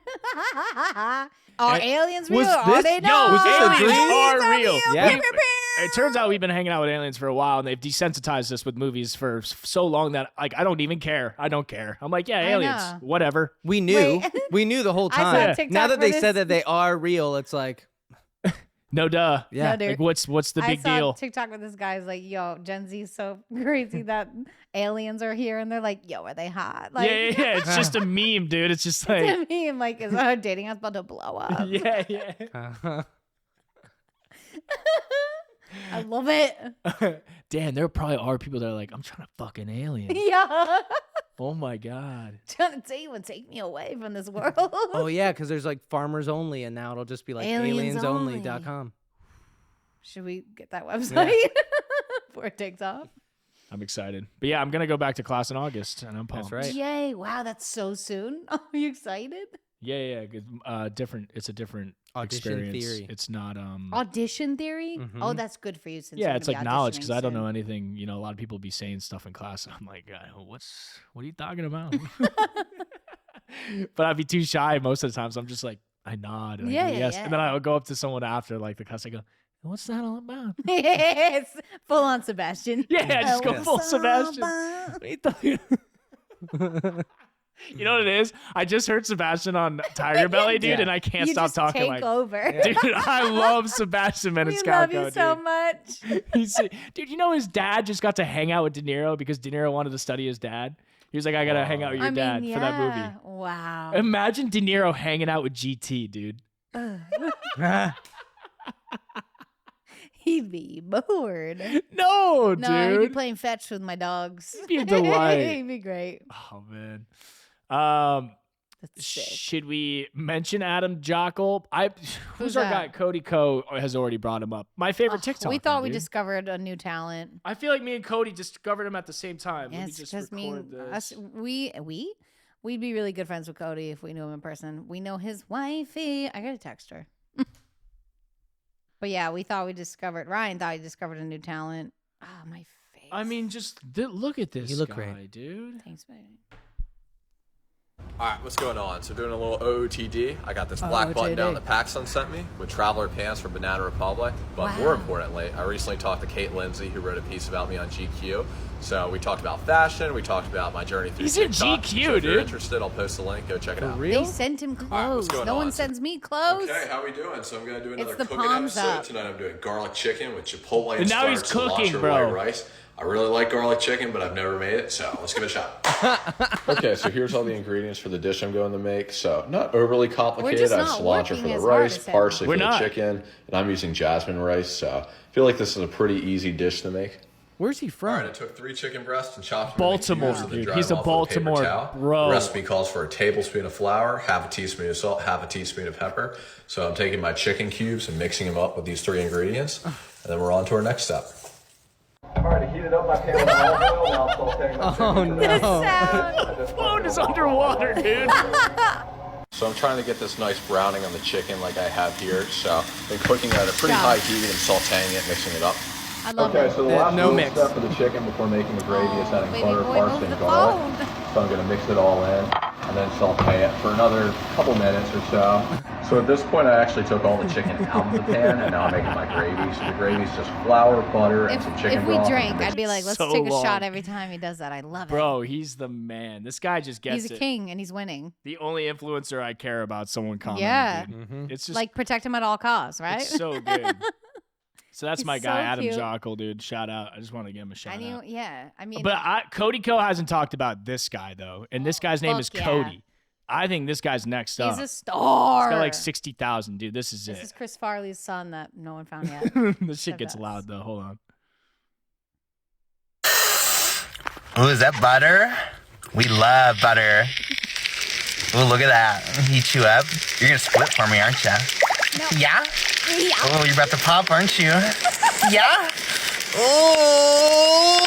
Are aliens real? was Are this- they Yo, not? was this a Aliens dream? are real. Yeah. It turns out we've been hanging out with aliens for a while, and they've desensitized us with movies for so long that like I don't even care. I don't care. I'm like, yeah, aliens, know. whatever. We knew. Wait. We knew the whole I saw time. a TikTok Now that for they this. said that they are real, it's like, No duh. yeah. No, dude. Like what's the big I saw deal? a TikTok with this guy's like, yo, Gen Z's so crazy that aliens are here, and they're like, yo, are they hot? Like, Yeah. It's just a meme, dude. It's just like, to me, I'm like, is our dating app about to blow up? yeah. Uh-huh. I love it. Damn, there probably are people that are like, I'm trying to fuck an alien. Yeah. Oh my god. Trying to tell you and take me away from this world. Oh yeah, because there's like farmers only, and now it'll just be like aliensonly.com. Should we get that website before it takes off? I'm excited. But yeah, I'm gonna go back to class in August, and I'm pumped. That's right. Yay. Wow, that's so soon. Are you excited? Yeah. Good. Different. It's a different Audition experience. theory. It's not Audition theory? Mhm. Oh, that's good for you. Since Yeah, you're it's gonna like be knowledge auditioning because I don't soon. know anything. You know, a lot of people be saying stuff in class. And I'm like, what are you talking about? But I'd be too shy most of the time, so I'm just like, I nod and I Yeah, go yeah, yes, yeah. and then I'll go up to someone after like the class. I go, what's that all about? It's full on Sebastian. Yeah, just go full Sebastian. You know what it is? I just heard Sebastian on Tiger Belly, dude, Yeah. and I can't You stop just talking take like. over. Dude, I love Sebastian We Maniscalco, love you dude. so much. Dude, you know his dad just got to hang out with De Niro because De Niro wanted to study his dad. He was like, I gotta hang out with your dad for that movie. Wow. Imagine De Niro hanging out with GT, dude. He'd be bored. No, No, he'd be dude. playing fetch with my dogs. It'd be a delight. He'd be great. Oh man. That's sick. Should we mention Adam Jockel? Who's Who's our that? guy? Cody Ko has already brought him up. My favorite TikTok. We thought we discovered a new talent. I feel like me and Cody discovered him at the same time. Let me Yes, just because me record and this. us, we'd be really good friends with Cody if we knew him in person. We know his wifey. I gotta text her. But yeah, Ryan thought he discovered a new talent. Ah, my face. I mean, just look at this You look guy, great. dude. Thanks, baby. All right, what's going on? So doing a little OOTD. I got this black button down that Paxton sent me with Traveler pants from Banana Republic. But more importantly, I recently talked to Kate Lindsay, who wrote a piece about me on GQ. So we talked about fashion. We talked about my journey through He's in TikTok. GQ, so if you're dude. interested, I'll post a link. Go check it out. They sent him right, what's clothes. going No on? one sends me clothes. Okay, how we doing? So I'm gonna do another the cooking palms episode up. tonight. I'm doing garlic chicken with Chipotle And now he's inspired cooking, cilantro bro. white rice. I really like garlic chicken, but I've never made it, so let's give it a shot. Okay, so here's all the ingredients for the dish I'm going to make. So not overly complicated. just I have not cilantro working for the as hard rice, as him. parsley We're for the not. chicken, and I'm using jasmine rice. So I feel like this is a pretty easy dish to make. Where's he All from? right, I took 3 chicken breasts and chopped them into Baltimore, cubes and then dude. dried He's them a off with paper Baltimore towel. bro. The recipe calls for a tablespoon of flour, half a teaspoon of salt, half a teaspoon of pepper. So I'm taking my chicken cubes and mixing them up with these 3 ingredients, and then we're on to our next step. All right, I heated up my pan with olive oil. Now I'm sauteing my chicken. The sound. Phone is underwater, dude. So I'm trying to get this nice browning on the chicken like I have here. So I've been cooking at a pretty high heat and sauteing it, mixing it up. I love Okay, it. so the last no little mix. step for the chicken before making the gravy is adding baby butter, boy, parsley, move and the garlic. phone. So I'm going to mix it all in and then saute it for another couple minutes or so. So at this point, I actually took all the chicken out of the pan, and now I'm making my gravy. So the gravy's just flour, butter, and some chicken If we broth. drank, I'd be like, let's so take a long. shot every time he does that. I love it. Bro, he's the man. This guy just gets He's a it. king and he's winning. The only influencer I care about someone commenting. Yeah. Dude. It's just Like protect him at all costs, right? it's so good. So that's He's my guy, so Adam cute. Jockel, dude. Shout out. I just want to give him a shout I knew, out. yeah. I mean, But Cody Ko hasn't talked about this guy though, and this guy's name fuck is yeah. Cody. I think this guy's next up. he's a star. He's got like 60,000, dude. This is This it. is Chris Farley's son that no one found yet. This shit gets That's- loud though. Hold on. Ooh, is that butter? We love butter. Ooh, look at that. Heat you up. You're gonna split for me, aren't ya? No. Yeah? Oh, you're about to pop, aren't you? Yeah? Oh!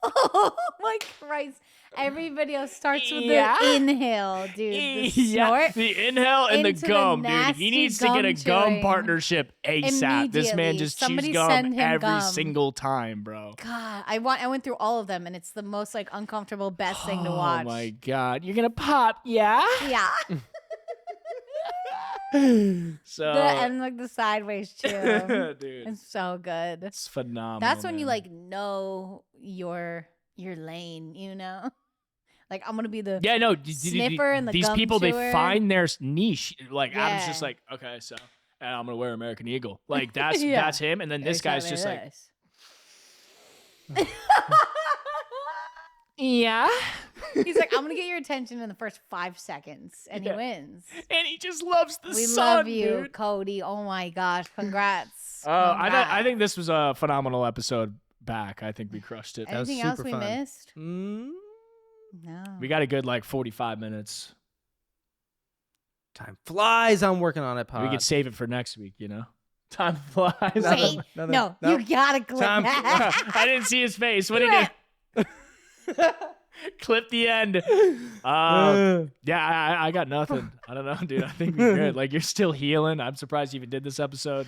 Oh my Christ. Every video starts with Yeah. the inhale, dude. The Yeah, snort. the inhale and the into the gum, dude. He nasty needs to get a gum chewing. partnership ASAP. This man Immediately. just Somebody chews gum send him every gum. single time, bro. God, I went through all of them, and it's the most like uncomfortable, best thing to watch. Oh my God. You're going to pop, yeah? Yeah. So, And like the sideways chew. dude, It's so good. it's phenomenal. That's when you man. like know your lane, you know? Like I'm gonna be the Yeah, no, sniffer and the these gum people, chewer. they find their niche. Like, Adam's just Yeah. like, okay, so and I'm going to wear American Eagle. Like, that's Yeah. that's him. And then this guy's just like, yeah. He's like, I'm gonna get your attention in the first 5 seconds, and Yeah. he wins. And he just loves the We sun, love you, dude. Cody. Oh my gosh, congrats! I think this was a phenomenal episode back. I think we crushed it. was Anything else super we fun. missed? Mm, No. We got a good like 45 minutes. time flies. I'm working on it. Pod. We could save it for next week, you know? Time flies. Wait, Nothing. no, Nope. you gotta clip Time- that. I didn't see his face. What You did he do? Clip the end. Yeah, I got nothing. I don't know, dude. I think we're good. Like, you're still healing. I'm surprised you even did this episode.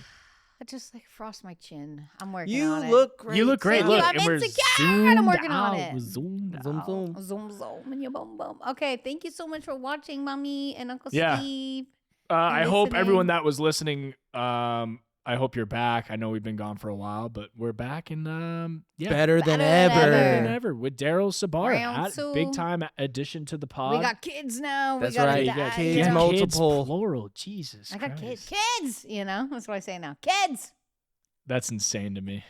I just like frost my chin. I'm working You on it. look great. You look great. Thank you. Look, I'm and we're insecure, zoomed and I'm working on out. it. We're zoomed Zoom, out. zoom. Zoom and your boom boom. Okay, thank you so much for watching, Mommy and Uncle Yeah. Steve. I hope listening. everyone that was listening, I hope you're back. I know we've been gone for a while, but we're back and yeah, Better than Better than ever. better than ever with Daryl Sabara. Round two. Big time addition to the pod. We got kids now. That's we got right. A You got dad, kids, you know? multiple. plural. Jesus, I got Christ. kids. You know, that's what I say now. Kids. That's insane to me.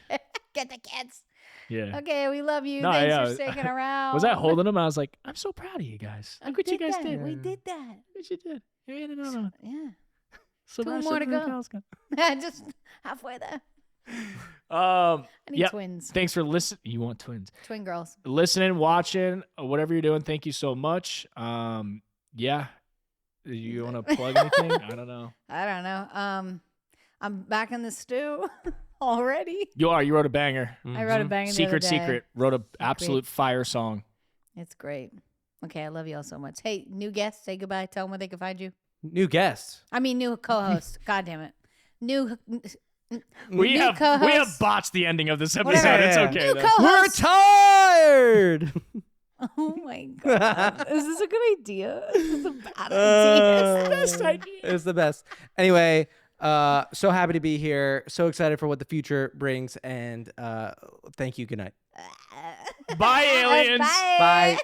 Get the kids. Yeah. Okay, we love you. No, Thanks yeah. for sticking around. Was I holding him? I was like, I'm so proud of you guys. I Look what you did guys that. did. We did that. What you did. Yeah, no. Yeah. So Two much more to of the go. cows gone. Just halfway there. Um, I need yeah. twins. Thanks for listening. You want twins? Twin girls. Listening, watching, whatever you're doing. Thank you so much. Yeah. You want to plug anything? I don't know. I don't know. I'm back in the stew already. You are. You wrote a banger. I wrote a banger the other day. Secret. Wrote a absolute fire song. It's great. Okay, I love you all so much. Hey, new guest, say goodbye. Tell them where they can find you. New guest. I mean, new co-host. God damn it. New We new have co-host. botched the ending of this episode. Whatever. It's Yeah. okay. New though. co-host. We're tired. Oh my god. Is this a good idea? Is this a bad idea? It's the best idea. It's the best. Anyway, so happy to be here. So excited for what the future brings. And thank you. Good night. Bye, aliens. Bye. Bye.